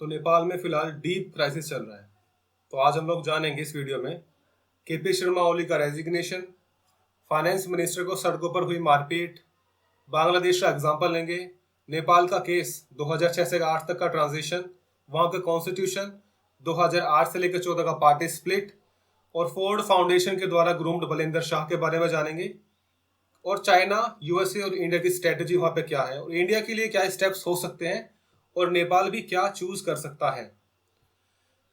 तो नेपाल में फिलहाल डीप क्राइसिस चल रहा है। तो आज हम लोग जानेंगे इस वीडियो में केपी शर्मा ओली का रेजिग्नेशन, फाइनेंस मिनिस्टर को सड़कों पर हुई मारपीट, बांग्लादेश का एग्जाम्पल लेंगे, नेपाल का केस 2006 से 8 तक का ट्रांजिशन, वहाँ का कॉन्स्टिट्यूशन, 2008 से लेकर 14 का पार्टी स्प्लिट और फोर्ड फाउंडेशन के द्वारा ग्रूम्ड बलिंदर शाह के बारे में जानेंगे। और चाइना, यूएसए और इंडिया की स्ट्रेटेजी वहाँ पे क्या है और इंडिया के लिए क्या स्टेप्स हो सकते हैं और नेपाल भी क्या चूज कर सकता है।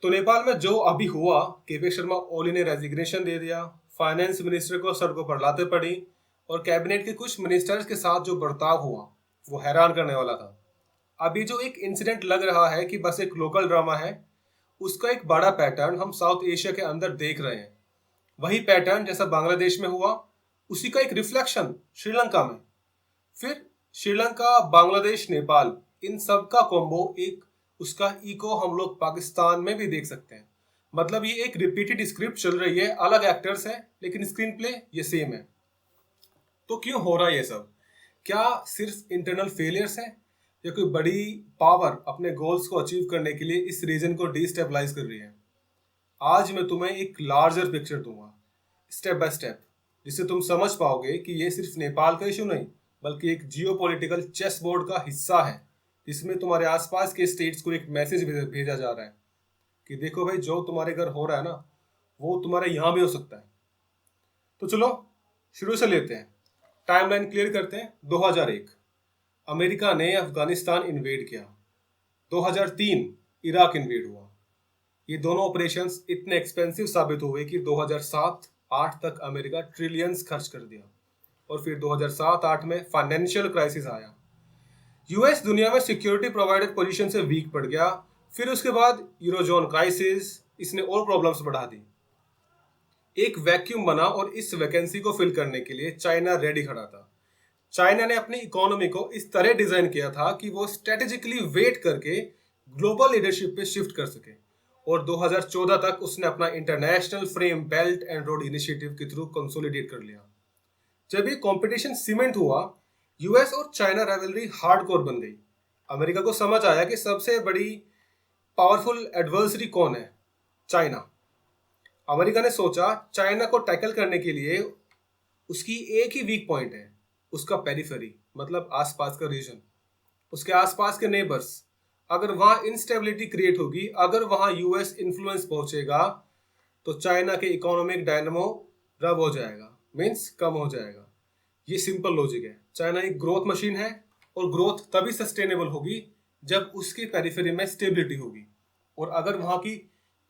तो नेपाल में जो अभी हुआ, केपी शर्मा ओली ने रेजिग्नेशन दे दिया, फाइनेंस मिनिस्टर को सड़कों पर लाते पड़ी और कैबिनेट के कुछ मिनिस्टर्स के साथ जो बर्ताव हुआ वो हैरान करने वाला था। अभी जो एक इंसिडेंट लग रहा है कि बस एक लोकल ड्रामा है, उसका एक बड़ा पैटर्न हम साउथ एशिया के अंदर देख रहे हैं। वही पैटर्न जैसा बांग्लादेश में हुआ, उसी का एक रिफ्लेक्शन श्रीलंका में, फिर श्रीलंका, बांग्लादेश, नेपाल, इन सब का कॉम्बो एक उसका इको हम लोग पाकिस्तान में भी देख सकते हैं। मतलब ये एक रिपीटेड स्क्रिप्ट चल रही है, अलग एक्टर्स हैं लेकिन स्क्रीन प्ले ये सेम है। तो क्यों हो रहा है ये सब? क्या सिर्फ इंटरनल फेलियर्स है या कोई बड़ी पावर अपने गोल्स को अचीव करने के लिए इस रीजन को डिस्टेबलाइज कर रही है? आज मैं तुम्हें एक लार्जर पिक्चर दूंगा, स्टेप बाय स्टेप, जिससे तुम समझ पाओगे कि ये सिर्फ नेपाल का इशू नहीं बल्कि एक जियोपॉलिटिकल चेस बोर्ड का हिस्सा है, जिसमें तुम्हारे आसपास के स्टेट्स को एक मैसेज भेजा जा रहा है कि देखो भाई, जो तुम्हारे घर हो रहा है ना, वो तुम्हारे यहाँ भी हो सकता है। तो चलो शुरू से लेते हैं, टाइमलाइन क्लियर करते हैं। 2001 अमेरिका ने अफगानिस्तान इन्वेड किया, 2003 इराक इन्वेड हुआ। ये दोनों ऑपरेशंस इतने एक्सपेंसिव साबित हुए कि 2007-8 तक अमेरिका ट्रिलियंस खर्च कर दिया और फिर 2007-8 में फाइनेंशियल क्राइसिस आया। यूएस दुनिया में सिक्योरिटी प्रोवाइडर पोजीशन से वीक पड़ गया। फिर उसके बाद यूरोजोन क्राइसिस, इसने और प्रॉब्लम्स बढ़ा दी। एक वैक्यूम बना और इस वैकेंसी को फिल करने के लिए चाइना रेडी खड़ा था। चाइना ने अपनी इकोनॉमी को इस तरह डिजाइन किया था कि वो स्ट्रेटेजिकली वेट करके ग्लोबल लीडरशिप पे शिफ्ट कर सके और 2014 तक उसने अपना international frame belt and road initiative के थ्रू कंसोलिडेट कर लिया। जब ये कंपटीशन सीमेंट हुआ, यूएस और चाइना राइवलरी हार्डकोर बन गई। अमेरिका को समझ आया कि सबसे बड़ी पावरफुल एडवर्सरी कौन है? चाइना। अमेरिका ने सोचा चाइना को टैकल करने के लिए उसकी एक ही वीक पॉइंट है, उसका पेरिफेरी, मतलब आसपास का रीजन, उसके आसपास के नेबर्स। अगर वहां इंस्टेबिलिटी क्रिएट होगी, अगर वहां यूएस इन्फ्लुएंस पहुंचेगा, तो चाइना के इकोनॉमिक डायनामो रब हो जाएगा, मीन्स कम हो जाएगा। ये सिंपल लॉजिक है। चाइना एक ग्रोथ मशीन है और ग्रोथ तभी सस्टेनेबल होगी जब उसके पेरिफेरी में स्टेबिलिटी होगी। और अगर वहां की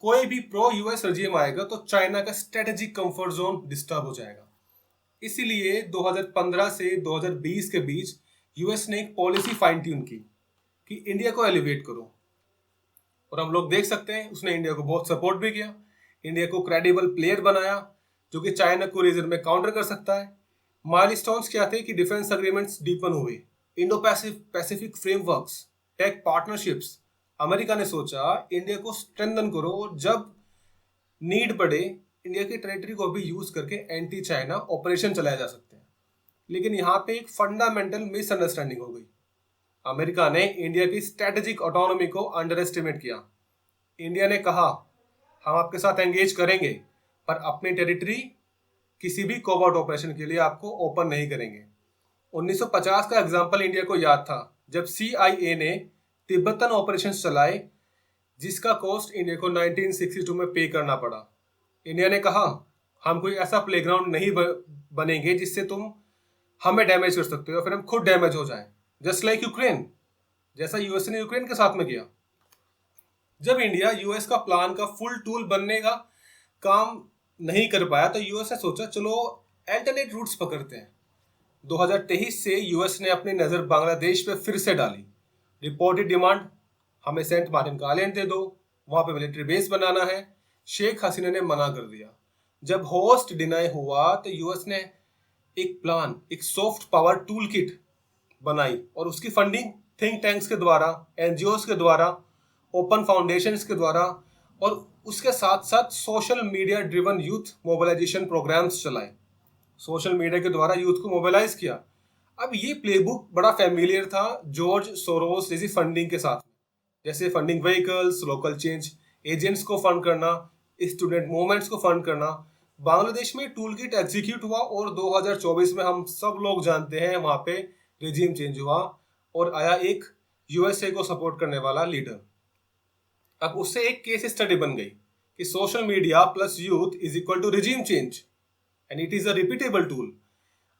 कोई भी प्रो यूएस रजीम आएगा तो चाइना का स्ट्रेटेजिक कंफर्ट जोन डिस्टर्ब हो जाएगा। इसीलिए 2015 से 2020 के बीच यूएस ने एक पॉलिसी फाइन ट्यून की कि इंडिया को एलिवेट करो, और हम लोग देख सकते हैं उसने इंडिया को बहुत सपोर्ट भी किया, इंडिया को क्रेडिबल प्लेयर बनाया जो कि चाइना को रीजन में काउंटर कर सकता है। माइलस्टोन्स क्या थे कि डिफेंस अग्रीमेंट्स डीपन हुए, Indo Pacific frameworks, tech partnerships. America ने सोचा इंडिया को स्ट्रेंथन करो और जब नीड पड़े इंडिया की टेरिटरी को भी यूज करके एंटी चाइना ऑपरेशन चलाए जा सकते हैं। लेकिन यहाँ पे एक फंडामेंटल मिसअंडरस्टैंडिंग हो गई। अमेरिका ने इंडिया की स्ट्रेटेजिक ऑटोनॉमी को अंडर एस्टिमेट किया। इंडिया ने कहा हम आपके साथ एंगेज करेंगे पर अपनी टेरिटरी किसी भी कोवर्ट ऑपरेशन के लिए आपको ओपन नहीं करेंगे। 1950 का एग्जाम्पल इंडिया को याद था जब CIA ने तिब्बतन ऑपरेशन चलाए, जिसका कॉस्ट इंडिया को 1962 में पे करना पड़ा। इंडिया ने कहा हम कोई ऐसा प्लेग्राउंड नहीं बनेंगे जिससे तुम हमें डैमेज कर सकते हो फिर हम खुद डैमेज हो जाएं, जस्ट लाइक यूक्रेन, जैसा यूएस ने यूक्रेन के साथ में किया। जब इंडिया यूएस का प्लान का फुल टूल बनने का काम नहीं कर पाया तो यूएस ने सोचा चलो अल्टरनेट रूट्स पकड़ते हैं। 2023 से यूएस ने अपनी नज़र बांग्लादेश पे फिर से डाली। रिपोर्टेड डिमांड, हमें सेंट मार्टिन का आइलैंड दे दो, वहां पे मिलिट्री बेस बनाना है। शेख हसीना ने मना कर दिया। जब होस्ट डिनाई हुआ तो यूएस ने एक प्लान, एक सॉफ्ट पावर टूल किट बनाई और उसकी फंडिंग थिंक टैंक्स के द्वारा, एनजीओस के द्वारा, ओपन फाउंडेशंस के द्वारा और उसके साथ साथ social media driven youth mobilisation programmes चलाए। सोशल मीडिया के द्वारा यूथ को मोबिलाइज किया। अब ये प्लेबुक बड़ा फैमिलियर था जॉर्ज सोरोस जैसी फंडिंग के साथ। जैसे funding vehicles, local change agents को फंड करना, स्टूडेंट मूवमेंट्स को फंड करना। बांग्लादेश में टूल किट एग्जीक्यूट हुआ और 2024 में हम सब लोग जानते हैं वहां पे रिजीम चेंज हुआ और आया एक यूएसए को सपोर्ट करने वाला लीडर। अब उससे एक केस स्टडी बन गई कि social media plus youth is equal to regime change and it is a repeatable tool.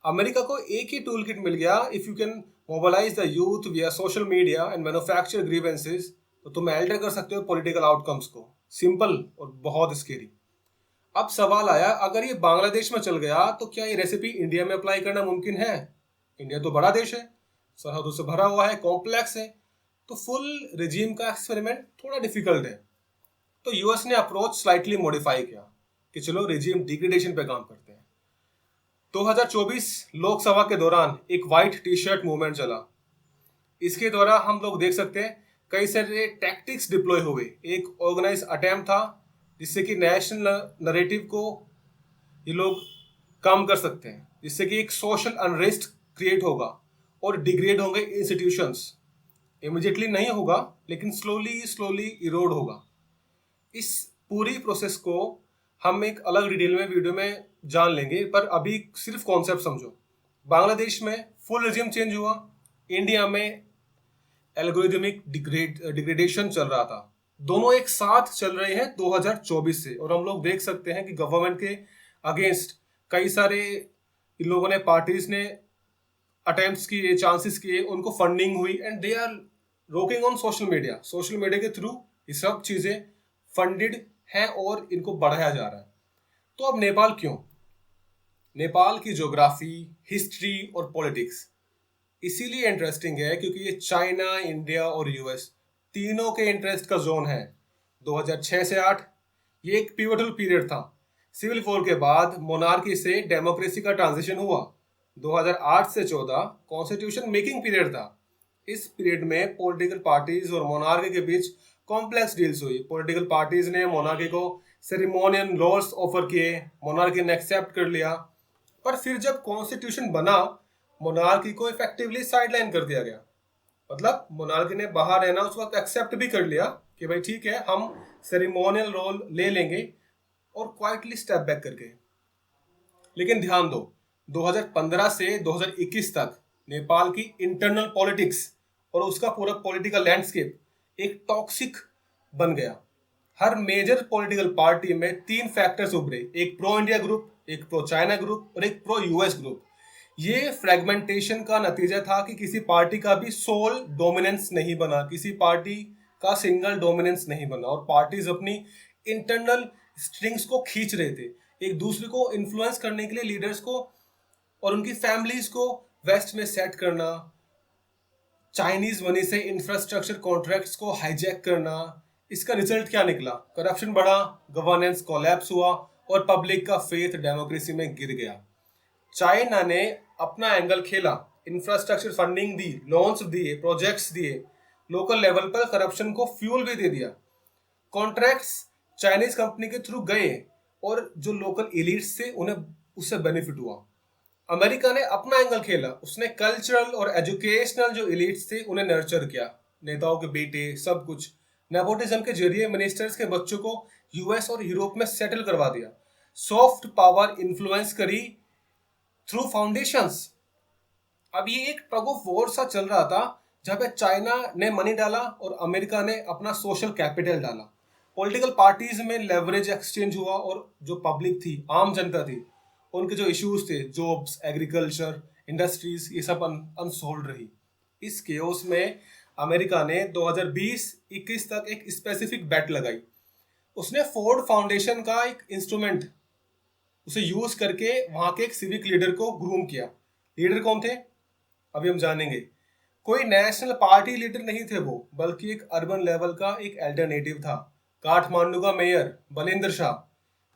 America को एक ही टूल किट मिल गया, if you can mobilise the youth via social media and manufacture grievances, तो तुम एल्टर कर सकते हो पॉलिटिकल आउटकम्स को। सिंपल और बहुत स्केरी। अब सवाल आया, अगर ये बांग्लादेश में चल गया तो क्या ये रेसिपी इंडिया में अप्लाई करना मुमकिन है? इंडिया तो बड़ा देश है, सरहदों से भरा हुआ है, कॉम्प्लेक्स है, तो फुल रिजीम का एक्सपेरिमेंट थोड़ा डिफिकल्ट है। तो यूएस ने अप्रोच स्लाइटली मॉडिफाई किया कि चलो रिजीम डिग्रेडेशन पे काम करते हैं। 2024 लोकसभा के दौरान एक वाइट टी शर्ट मूवमेंट चला। इसके द्वारा हम लोग देख सकते हैं कई सारे टैक्टिक्स डिप्लॉय हुए। एक ऑर्गेनाइज अटेम्प्ट था जिससे कि नेशनल नरेटिव को ये लोग कम कर सकते हैं, जिससे कि एक सोशल अनरेस्ट क्रिएट होगा और डिग्रेड होंगे इंस्टीट्यूशंस। इमिडिएटली नहीं होगा लेकिन स्लोली स्लोली इरोड होगा। इस पूरी प्रोसेस को हम एक अलग डिटेल में वीडियो में जान लेंगे, पर अभी सिर्फ कॉन्सेप्ट समझो। बांग्लादेश में फुल रिजिम चेंज हुआ, इंडिया में एल्गोरिथमिक डिग्रेडेशन चल रहा था। दोनों एक साथ चल रहे हैं 2024 से, और हम लोग देख सकते हैं कि गवर्नमेंट के अगेंस्ट कई सारे इन लोगों ने, पार्टीज ने अटेम्प्ट्स किए, चांसेस किए, उनको फंडिंग हुई and they are rocking on social media. Social media के थ्रू ये सब चीजें फंडेड हैं और इनको बढ़ाया जा रहा है। तो अब नेपाल क्यों? नेपाल की ज्योग्राफी, हिस्ट्री और पॉलिटिक्स इसीलिए इंटरेस्टिंग है क्योंकि ये चाइना, इंडिया और यूएस तीनों के इंटरेस्ट का जोन है। 2006 से 8 ये एक पिवटल पीरियड था। सिविल वॉर के बाद मोनार्की से डेमोक्रेसी का ट्रांजिशन हुआ। 2008 से 14 कॉन्स्टिट्यूशन मेकिंग पीरियड था। इस पीरियड में पॉलिटिकल पार्टीज और मोनार्की के बीच कॉम्प्लेक्स डील्स हुई। पॉलिटिकल पार्टीज ने मोनार्की को सेरेमोनियल लॉज ऑफर किए, मोनार्की ने एक्सेप्ट कर लिया, पर फिर जब कॉन्स्टिट्यूशन बना मोनार्की को इफेक्टिवली साइडलाइन कर दिया गया। मतलब मोनार्की ने बाहर रहना उस वक्त एक्सेप्ट भी कर लिया कि भाई ठीक है, हम सेरेमोनियल रोल ले लेंगे, और क्वाइटली स्टेप बैक करके। लेकिन ध्यान दो, 2015 से 2021 तक नेपाल की इंटरनल पॉलिटिक्स और उसका पूरा पॉलिटिकल लैंडस्केप एक टॉक्सिक बन गया। हर मेजर पॉलिटिकल पार्टी में 3 फैक्टर्स उभरे, एक प्रो इंडिया ग्रुप, एक प्रो चाइना ग्रुप और एक प्रो यूएस ग्रुप। ये फ्रेगमेंटेशन का नतीजा था कि किसी पार्टी का भी सोल डोमिनेंस नहीं बना, किसी पार्टी का सिंगल डोमिनेंस नहीं बना, और पार्टीज अपनी इंटरनल स्ट्रिंग्स को खींच रहे थे एक दूसरे को इन्फ्लुएंस करने के लिए। लीडर्स को और उनकी फैमिलीज को वेस्ट में सेट करना, चाइनीज मनी से इंफ्रास्ट्रक्चर कॉन्ट्रैक्ट्स को हाईजैक करना। इसका रिजल्ट क्या निकला? करप्शन बढ़ा, गवर्नेंस कोलैप्स हुआ और पब्लिक का फेथ डेमोक्रेसी में गिर गया। चाइना ने अपना एंगल खेला, इंफ्रास्ट्रक्चर फंडिंग दी, लोन्स दिए, प्रोजेक्ट्स दिए, लोकल लेवल पर करप्शन को फ्यूल भी दे दिया। कॉन्ट्रैक्ट्स चाइनीज कंपनी के थ्रू गए और जो लोकल एलिट्स थे उन्हें उससे बेनिफिट हुआ। अमेरिका ने अपना एंगल खेला, उसने कल्चरल और एजुकेशनल जो एलिट्स थे उन्हें नर्चर किया, नेताओं के बेटे, सब कुछ। नेपोटिज्म के जरिए मिनिस्टर्स के बच्चों को यूएस और यूरोप में सेटल करवा दिया। सॉफ्ट पावर इन्फ्लुएंस करी थ्रू फाउंडेशंस। अब ये एक टग ऑफ वॉर सा चल रहा था जहां पे चाइना ने मनी डाला और अमेरिका ने अपना सोशल कैपिटल डाला। पॉलिटिकल पार्टीज में लेवरेज एक्सचेंज हुआ और जो पब्लिक थी, आम जनता थी, उनके जो इश्यूज थे, जॉब्स, एग्रीकल्चर, इंडस्ट्रीज, ये सब अनसोल्ड रही। इस केओस में अमेरिका ने 2020-21 तक एक स्पेसिफिक बेट लगाई। उसने फोर्ड फाउंडेशन का एक इंस्ट्रूमेंट उसे यूज करके वहां के एक सिविक लीडर को ग्रूम किया। लीडर कौन थे अभी हम जानेंगे। कोई नेशनल पार्टी लीडर नहीं थे वो, बल्कि एक अर्बन लेवल का एक अल्टरनेटिव था। काठमांडू का मेयर बलेंद्र शाह,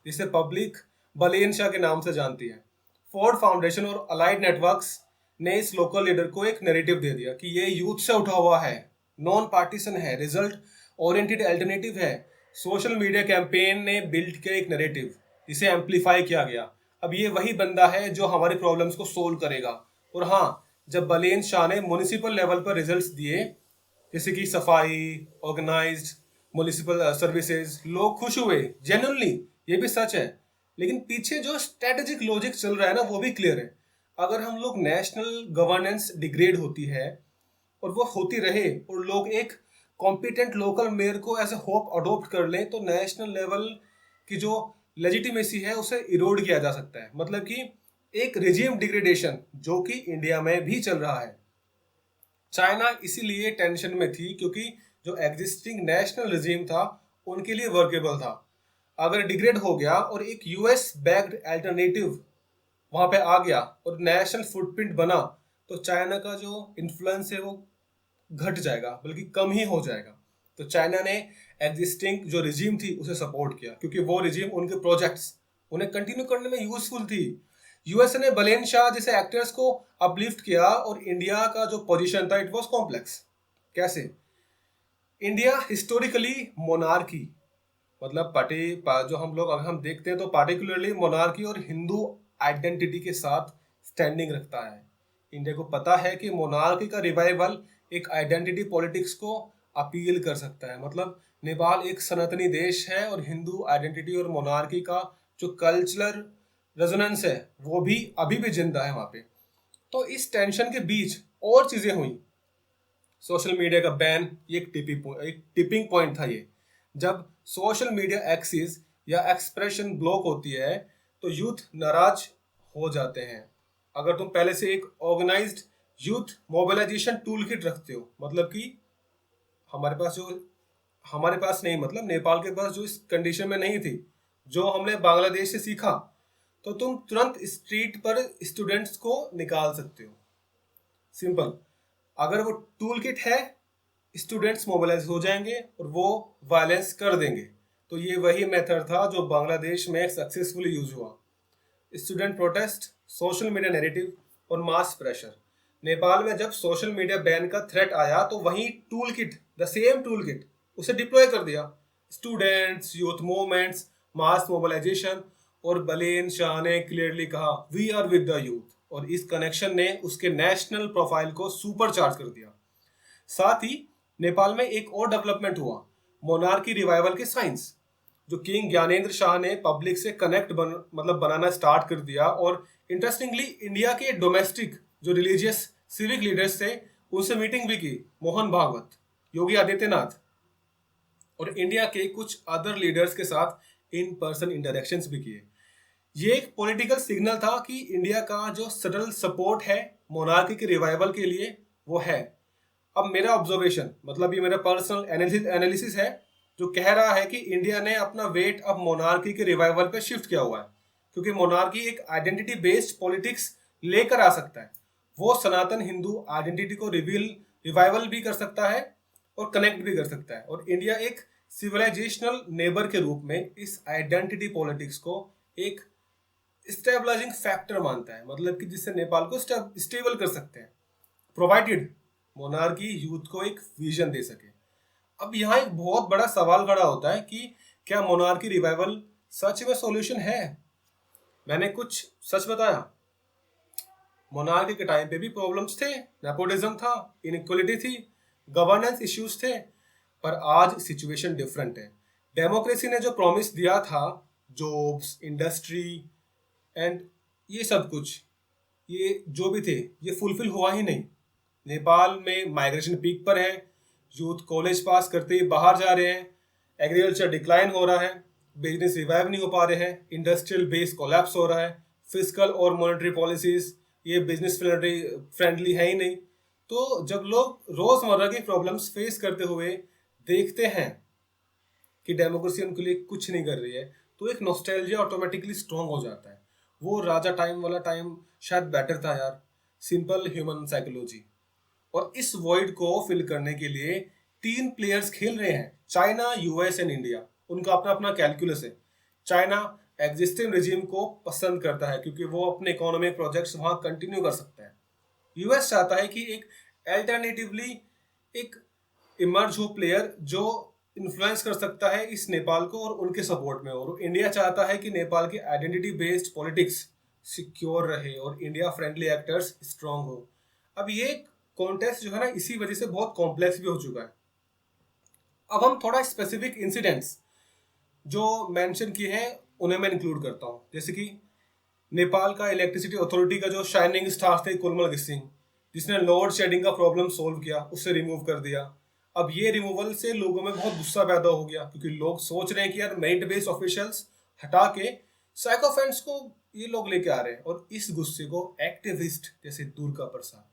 जिसे पब्लिक बलेन शाह के नाम से जानती है। फोर्ड फाउंडेशन और अलाइड नेटवर्क्स ने इस लोकल लीडर को एक नैरेटिव दे दिया कि ये यूथ से उठा हुआ है, नॉन पार्टीसन है, रिजल्ट ओरिएंटेड अल्टरनेटिव है। सोशल मीडिया कैंपेन ने बिल्ड किया एक नैरेटिव, जिसे एम्पलीफाई किया गया। अब ये वही बंदा है जो हमारे प्रॉब्लम्स को सोल्व करेगा। और हाँ, जब बलेन शाह ने म्युनिसिपल लेवल पर रिजल्ट्स दिए जैसे कि सफाई, ऑर्गेनाइज्ड म्युनिसिपल सर्विसेज, लोग खुश हुए जेन्युइनली, ये भी सच है। लेकिन पीछे जो स्ट्रेटेजिक लॉजिक चल रहा है ना, वो भी क्लियर है। अगर हम लोग नेशनल गवर्नेंस डिग्रेड होती है और वो होती रहे और लोग एक कॉम्पिटेंट लोकल मेयर को एज ए होप अडोप्ट कर लें, तो नेशनल लेवल की जो लेजिटिमेसी है उसे इरोड किया जा सकता है। मतलब कि एक रिजीम डिग्रेडेशन जो कि इंडिया में भी चल रहा है। चाइना इसीलिए टेंशन में थी क्योंकि जो एग्जिस्टिंग नेशनल रिजीम था उनके लिए वर्केबल था। अगर डिग्रेड हो गया और एक यूएस बैक्ड अल्टरनेटिव वहां पे आ गया और नेशनल फुटप्रिंट बना, तो चाइना का जो इन्फ्लुएंस है वो घट जाएगा, बल्कि कम ही हो जाएगा। तो चाइना ने एग्जिस्टिंग जो रिजीम थी उसे सपोर्ट किया क्योंकि वो रिजीम उनके प्रोजेक्ट्स उन्हें कंटिन्यू करने में यूजफुल थी। यूएसए ने बलेन शाह जैसे एक्टर्स को अपलिफ्ट किया और इंडिया का जो पोजीशन था इट वाज कॉम्प्लेक्स। कैसे? इंडिया हिस्टोरिकली मोनार्की, मतलब जो हम लोग अगर हम देखते हैं तो पार्टिकुलरली मोनार्की और हिंदू आइडेंटिटी के साथ स्टैंडिंग रखता है। इंडिया को पता है कि मोनार्की का रिवाइवल एक आइडेंटिटी पॉलिटिक्स को अपील कर सकता है। मतलब नेपाल एक सनातनी देश है और हिंदू आइडेंटिटी और मोनार्की का जो कल्चरल रेजोनेंस है वो भी अभी भी जिंदा है वहाँ पे। तो इस टेंशन के बीच और चीजें हुई। सोशल मीडिया का बैन, ये एक टिपिंग पॉइंट था ये। जब सोशल मीडिया एक्सिस या एक्सप्रेशन ब्लॉक होती है तो यूथ नाराज हो जाते हैं। अगर तुम पहले से एक organised youth mobilisation tool kit रखते हो, मतलब कि हमारे पास जो हमारे पास नहीं, मतलब नेपाल के पास जो इस कंडीशन में नहीं थी, जो हमने बांग्लादेश से सीखा, तो तुम तुरंत स्ट्रीट पर स्टूडेंट्स को निकाल सकते हो। सिंपल। अगर वो टूल किट है, स्टूडेंट्स मोबिलाइज हो जाएंगे और वो वायलेंस कर देंगे। तो ये वही मेथड था जो बांग्लादेश में सक्सेसफुली यूज हुआ। Student protest, social media narrative और मास प्रेशर। नेपाल में जब सोशल मीडिया बैन का थ्रेट आया तो वही tool kit, the same tool kit, उसे डिप्लॉय कर दिया। Students, youth movements, mass mobilisation, और बलेन शाह ने क्लियरली कहा we are with the youth, और इस कनेक्शन ने उसके नेशनल प्रोफाइल को सुपर चार्ज कर दिया। साथ ही नेपाल में एक और डेवलपमेंट हुआ, मोनार्की रिवाइवल के साइंस। जो किंग ज्ञानेंद्र शाह ने पब्लिक से मतलब बनाना स्टार्ट कर दिया। और इंटरेस्टिंगली इंडिया के डोमेस्टिक जो रिलीजियस सिविक लीडर्स थे उनसे मीटिंग भी की, मोहन भागवत, योगी आदित्यनाथ और इंडिया के कुछ अदर लीडर्स के साथ इन पर्सन इंटरेक्शंस भी किए। ये एक पॉलिटिकल सिग्नल था कि इंडिया का जो सटल सपोर्ट है मोनार्की के रिवाइवल के लिए वो है। अब मेरा ऑब्जर्वेशन, मतलब ये मेरा पर्सनल एनालिसिस है, जो कह रहा है कि इंडिया ने अपना वेट अब मोनार्की के रिवाइवल पे शिफ्ट किया हुआ है। क्योंकि मोनार्की एक आइडेंटिटी बेस्ड पॉलिटिक्स लेकर आ सकता है। वो सनातन हिंदू आइडेंटिटी को रिवाइवल भी कर सकता है और कनेक्ट भी कर सकता है। और इंडिया एक सिविलाइजेशनल नेबर के रूप में इस आइडेंटिटी पॉलिटिक्स को एक स्टेबलाइजिंग फैक्टर मानता है, मतलब कि जिससे नेपाल को स्टेबल कर सकते हैं, प्रोवाइडेड मोनार्की यूथ को एक विजन दे सके। अब यहाँ एक बहुत बड़ा सवाल खड़ा होता है कि क्या मोनार्की रिवाइवल सच में सॉल्यूशन है? मैंने कुछ सच बताया। मोनार्की के टाइम पे भी प्रॉब्लम्स थे, नेपोटिज्म था, इनइक्वालिटी थी, गवर्नेंस इश्यूज थे, पर आज सिचुएशन डिफरेंट है। डेमोक्रेसी ने जो प्रॉमिस दिया था, जॉब्स, इंडस्ट्री एंड ये सब कुछ, ये जो भी थे, ये फुलफिल हुआ ही नहीं। नेपाल में माइग्रेशन पीक पर है, यूथ कॉलेज पास करते ही बाहर जा रहे हैं, एग्रीकल्चर डिक्लाइन हो रहा है, बिजनेस रिवाइव नहीं हो पा रहे हैं, इंडस्ट्रियल बेस कोलैप्स हो रहा है, फिजिकल और मॉनेटरी पॉलिसीज ये बिजनेस फ्रेंडली है ही नहीं। तो जब लोग रोजमर्रा की प्रॉब्लम्स फेस करते हुए देखते हैं कि डेमोक्रेसी उनके लिए कुछ नहीं कर रही है, तो एक नॉस्टैल्जिया ऑटोमेटिकली स्ट्रॉन्ग हो जाता है। वो राजा टाइम वाला टाइम शायद बेटर था यार, सिंपल ह्यूमन साइकोलॉजी। और इस वॉइड को फिल करने के लिए तीन प्लेयर्स खेल रहे हैं, चाइना, यूएस एंड इंडिया। उनका अपना अपना कैलकुलस है। चाइना एग्जिस्टिंग रिजीम को पसंद करता है क्योंकि वो अपने इकोनॉमिक प्रोजेक्ट्स वहां कंटिन्यू कर सकता है। यूएस चाहता है कि एक अल्टरनेटिवली एक इमर्ज हो प्लेयर जो इन्फ्लुएंस कर सकता है इस नेपाल को और उनके सपोर्ट में। और इंडिया चाहता है कि नेपाल की आइडेंटिटी बेस्ड पॉलिटिक्स सिक्योर रहे और इंडिया फ्रेंडली एक्टर्स स्ट्रांग हो। अब ये कॉन्टेस्ट जो है ना इसी वजह से बहुत कॉम्प्लेक्स भी हो चुका है। अब हम थोड़ा स्पेसिफिक इंसिडेंट्स जो मेंशन किए हैं उन्हें मैं इंक्लूड करता हूँ। जैसे कि नेपाल का इलेक्ट्रिसिटी अथॉरिटी का जो शाइनिंग स्टार थे कोलमल गिसिंग, जिसने लोड शेडिंग का प्रॉब्लम सोल्व किया, उससे रिमूव कर दिया। अब ये रिमूवल से लोगों में बहुत गुस्सा पैदा हो गया, क्योंकि लोग सोच रहे हैं कि यार मेरिट बेस्ड ऑफिशियल्स हटा के साइकोफेंट्स को ये लोग लेके आ रहे हैं। और इस गुस्से को एक्टिविस्ट जैसे दुर्गा प्रसाद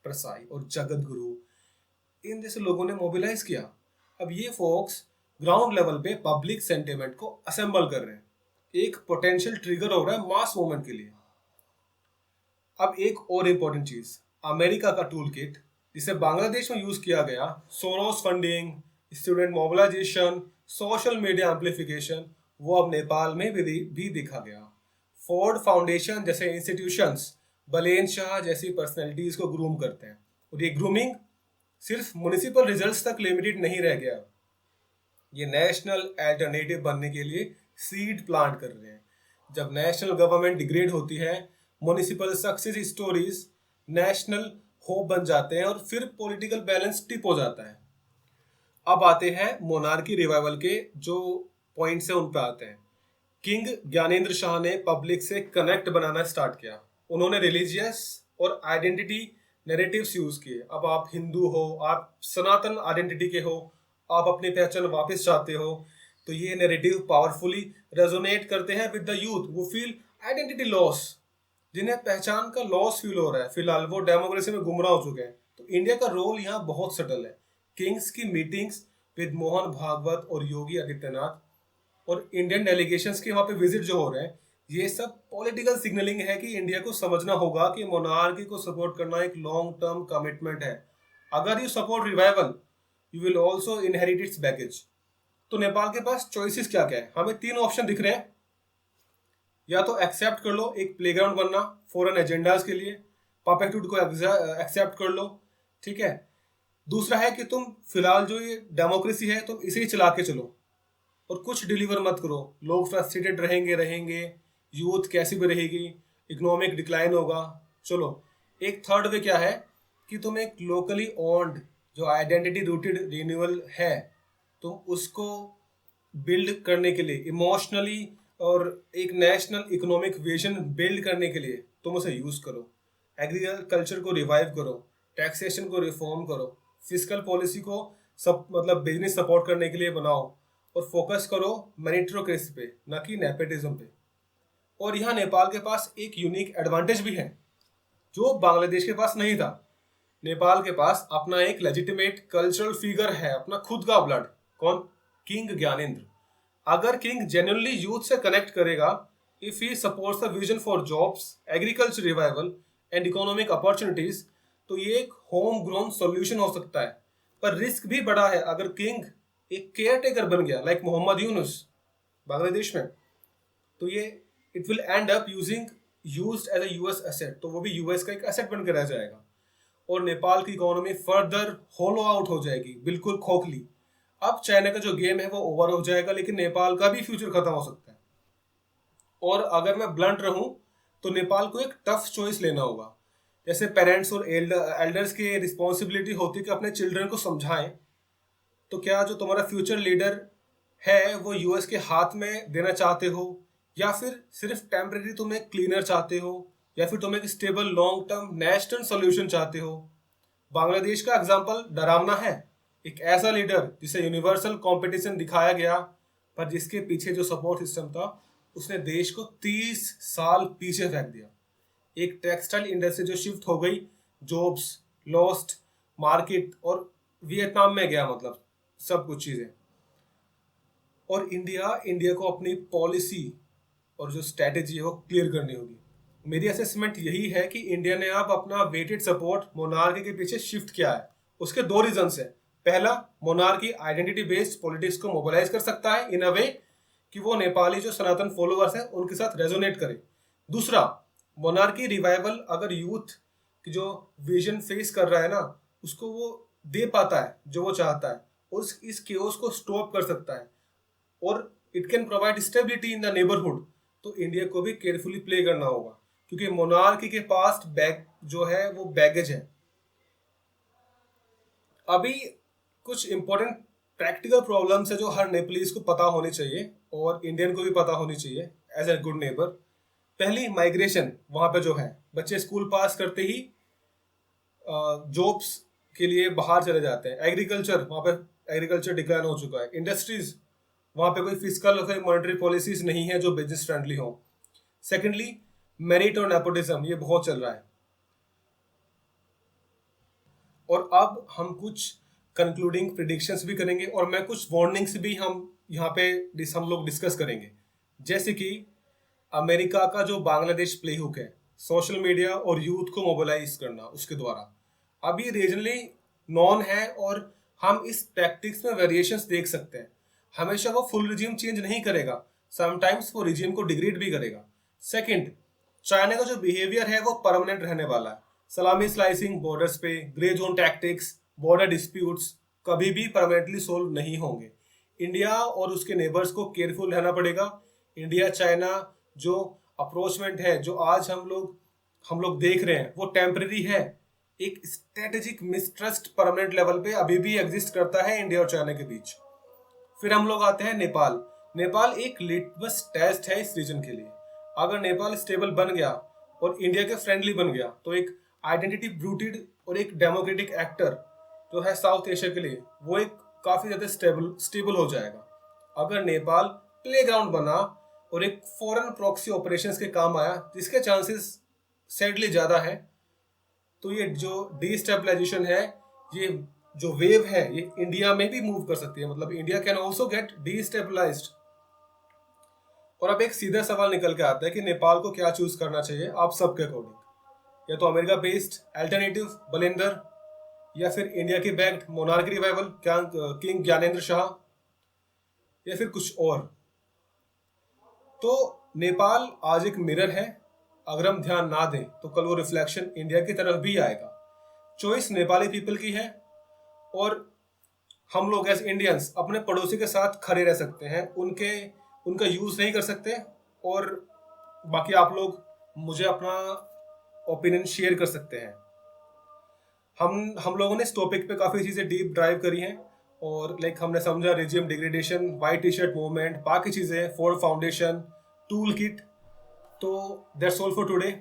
प्रसाई और जगत गुरु, इन जैसे लोगों ने मोबिलाइज किया। अब ये फोक्स ग्राउंड लेवल पे पब्लिक सेंटिमेंट को असेंबल कर रहे हैं, एक पोटेंशियल ट्रिगर हो रहा है मास मूवमेंट के लिए। अब एक और इम्पोर्टेंट चीज, अमेरिका का टूल किट जिसे बांग्लादेश में यूज किया गया, Soros funding, student mobilisation, social media amplification, वो अब नेपाल में भी देखा गया। फोर्ड फाउंडेशन जैसे इंस्टीट्यूशंस बलेन शाह जैसी पर्सनैलिटीज को ग्रूम करते हैं, और ये ग्रूमिंग सिर्फ म्युनिसिपल रिजल्ट्स तक लिमिटेड नहीं रह गया, ये नेशनल अल्टरनेटिव बनने के लिए सीड प्लांट कर रहे हैं। जब नेशनल गवर्नमेंट डिग्रेड होती है, municipal success stories national hope बन जाते हैं और फिर पॉलिटिकल बैलेंस टिप हो जाता है। अब आते हैं मोनार्की रिवाइवल के जो पॉइंट्स हैं उन पे आते हैं। किंग ज्ञानेंद्र शाह ने पब्लिक से कनेक्ट बनाना स्टार्ट किया। उन्होंने रिलीजियस और आइडेंटिटी नैरेटिव्स यूज किए। अब आप हिंदू हो, आप सनातन आइडेंटिटी के हो, आप अपनी पहचान वापस चाहते हो, तो ये नैरेटिव पावरफुली रेजोनेट करते हैं विद द यूथ। वो फील आइडेंटिटी लॉस, जिन्हें पहचान का लॉस फील हो रहा है, फिलहाल वो डेमोक्रेसी में गुमराह हो चुके हैं। तो इंडिया का रोल यहाँ बहुत सटल है। किंग्स की मीटिंग्स विद मोहन भागवत और योगी आदित्यनाथ और इंडियन डेलीगेशंस के वहां पे विजिट जो हो रहे हैं, ये सब पॉलिटिकल सिग्नलिंग है कि इंडिया को समझना होगा कि मोनार्की को सपोर्ट करना एक लॉन्ग टर्म कमिटमेंट है। अगर you support revival, you will also inherit it's baggage. तो नेपाल के पास चॉइसेस क्या क्या है? हमें तीन ऑप्शन दिख रहे हैं। या तो एक्सेप्ट कर लो एक प्लेग्राउंड बनना फॉरेन एजेंडाज के लिए, परपेचुइट को एक्सेप्ट कर लो, ठीक है। दूसरा है कि तुम फिलहाल जो ये डेमोक्रेसी है तुम इसे ही चला के चलो और कुछ डिलीवर मत करो। लोग फ्रस्ट्रेटेड रहेंगे, यूथ कैसी भी रहेगी, इकोनॉमिक डिक्लाइन होगा। चलो, एक थर्ड वे क्या है कि तुम एक लोकली ओन्ड जो आइडेंटिटी रूटेड रिन्यूअल है, तुम उसको बिल्ड करने के लिए इमोशनली और एक नेशनल इकोनॉमिक विजन बिल्ड करने के लिए तुम उसे यूज करो। एग्रीकल्चर को रिवाइव करो, टैक्सेशन को रिफॉर्म करो, फिजिकल पॉलिसी को सब मतलब बिजनेस सपोर्ट करने के लिए बनाओ, और फोकस करो मेरिटोक्रेसी पे, ना कि नेपोटिज्म पे। और यहाँ नेपाल के पास एक यूनिक एडवांटेज भी है जो बांग्लादेश के पास नहीं था। नेपाल के पास अपना एक लेजिटिमेट कल्चरल फिगर है, अपना खुद का ब्लड। कौन? किंग ज्ञानेंद्र। अगर किंग जेन्युइनली यूथ से कनेक्ट करेगा, if he supports the vision for jobs, agriculture revival and economic opportunities, तो ये एक होम ग्रोन सॉल्यूशन हो सकता है। पर रिस्क भी बड़ा है अगर किंग एक केयर टेकर बन गया लाइक मोहम्मद यूनुस बांग्लादेश में, तो ये it will end up used as a US asset, तो वो भी यूएस का एक एसेट बनकर रह जाएगा और नेपाल की इकोनॉमी फर्दर होलो आउट हो जाएगी, बिल्कुल खोखली। अब चाइना का जो गेम है वो ओवर हो जाएगा, लेकिन नेपाल का भी फ्यूचर खत्म हो सकता है। और अगर मैं ब्लंट रहूं तो नेपाल को एक टफ चॉइस लेना होगा। जैसे पेरेंट्स और एल्डर्स की रिस्पॉन्सिबिलिटी होती है कि अपने चिल्ड्रन को समझाएं, तो क्या जो तुम्हारा फ्यूचर लीडर है वो यूएस के हाथ में देना चाहते हो, या फिर सिर्फ टेम्परेरी तुम एक क्लीनर चाहते हो, या फिर तुम एक stable long term national solution चाहते हो? बांग्लादेश का एग्जाम्पल डरावना है। एक ऐसा लीडर जिसे यूनिवर्सल कंपटीशन दिखाया गया, पर जिसके पीछे जो सपोर्ट सिस्टम था उसने देश को 30 साल पीछे फेंक दिया। एक टेक्सटाइल इंडस्ट्री जो शिफ्ट हो गई, जॉब्स लॉस्ट, मार्केट और वियतनाम में गया, मतलब सब कुछ चीजें। और इंडिया को अपनी पॉलिसी और जो स्ट्रेटेजी है वो क्लियर करनी होगी। मेरी असेसमेंट यही है कि इंडिया ने अब अपना वेटेड सपोर्ट मोनार्की के पीछे शिफ्ट किया है। उसके दो रीजंस हैं। पहला, मोनार्की आइडेंटिटी बेस्ड पॉलिटिक्स को मोबिलाइज कर सकता है इन अ वे कि वो नेपाली जो सनातन फॉलोअर्स हैं उनके साथ रेजोनेट करे। दूसरा, मोनार्की रिवाइवल अगर यूथ की जो विजन फेस कर रहा है ना, उसको वो दे पाता है जो वो चाहता है, और इस केओस को स्टॉप कर सकता है, और it can provide stability in the neighbourhood. तो इंडिया को भी केयरफुली प्ले करना होगा, क्योंकि मोनार्की के पास बैग जो है वो बैगेज है। अभी कुछ इम्पोर्टेंट प्रैक्टिकल प्रॉब्लम्स है जो हर नेपालीज को पता होनी चाहिए और इंडियन को भी पता होनी चाहिए एज ए गुड नेबर। पहली, माइग्रेशन। वहाँ पे जो है बच्चे स्कूल पास करते ही जॉब्स के लिए बाहर चले जाते हैं। एग्रीकल्चर, वहाँ पे एग्रीकल्चर डिक्लाइन हो चुका है। इंडस्ट्रीज, वहाँ पे कोई फिजिकल और मॉनेटरी पॉलिसीज नहीं है जो बिजनेस फ्रेंडली हो। सेकेंडली, मेरिट और नेपोटिज्म, ये बहुत चल रहा है। और अब हम कुछ कंक्लूडिंग प्रिडिक्शंस भी करेंगे और मैं कुछ वार्निंग्स भी हम यहाँ पे हम लोग डिस्कस करेंगे। जैसे कि अमेरिका का जो बांग्लादेश प्ले हुक है, सोशल मीडिया और यूथ को मोबिलाइज करना उसके द्वारा, अब ये रीजनली नॉन है और हम इस टैक्टिक्स में वेरिएशंस देख सकते हैं। हमेशा वो फुल रिजीम चेंज नहीं करेगा, समटाइम्स वो रिजीम को डिग्रेड भी करेगा। सेकंड, चाइना का जो बिहेवियर है वो परमानेंट रहने वाला है। सलामी स्लाइसिंग बॉर्डर्स पे, grey zone tactics, border disputes कभी भी परमानेंटली सोल्व नहीं होंगे। इंडिया और उसके नेबर्स को केयरफुल रहना पड़ेगा। इंडिया चाइना जो अप्रोचमेंट है जो आज हम लोग देख रहे हैं वो टेम्पररी है। एक स्ट्रेटेजिक मिसट्रस्ट परमानेंट लेवल पे अभी भी एग्जिस्ट करता है इंडिया और चाइना के बीच। फिर हम लोग आते हैं नेपाल। नेपाल एक लिटमस टेस्ट है इस रीजन के लिए। अगर नेपाल स्टेबल बन गया और इंडिया के फ्रेंडली बन गया तो एक आइडेंटिटी रूटेड और एक डेमोक्रेटिक एक्टर जो है साउथ एशिया के लिए, वो एक काफी ज्यादा स्टेबल हो जाएगा। अगर नेपाल प्लेग्राउंड बना और एक फॉरेन प्रॉक्सी ऑपरेशंस के काम आया, जिसके चांसेस सैडली ज्यादा है, तो ये जो डिस्टेबलाइजेशन है, ये जो वेव है, ये इंडिया में भी मूव कर सकती है। मतलब इंडिया कैन ऑल्सो गेट डिस्टेबलाइज्ड। और अब एक सीधा सवाल निकल के आता है कि नेपाल को क्या चूज करना चाहिए आप सबके अकॉर्डिंग। या तो अमेरिका बेस्ड अल्टरनेटिव बलिंदर, या फिर इंडिया की backed monarchy revival king Gyanendra Shah, या फिर कुछ और। तो नेपाल आज एक मिरर है। अगर हम ध्यान ना दें तो कल वो रिफ्लेक्शन इंडिया की तरफ भी आएगा। चॉइस नेपाली पीपल की है और हम लोग एज इंडियंस अपने पड़ोसी के साथ खड़े रह सकते हैं, उनका यूज नहीं कर सकते। और बाकी आप लोग मुझे अपना ओपिनियन शेयर कर सकते हैं। हम लोगों ने इस टॉपिक पे काफी चीजें डीप ड्राइव करी हैं और हमने समझा regime degradation, white T shirt movement, बाकी चीजें, फोर्ड फाउंडेशन, टूल किट। तो दैट्स ऑल फॉर टुडे।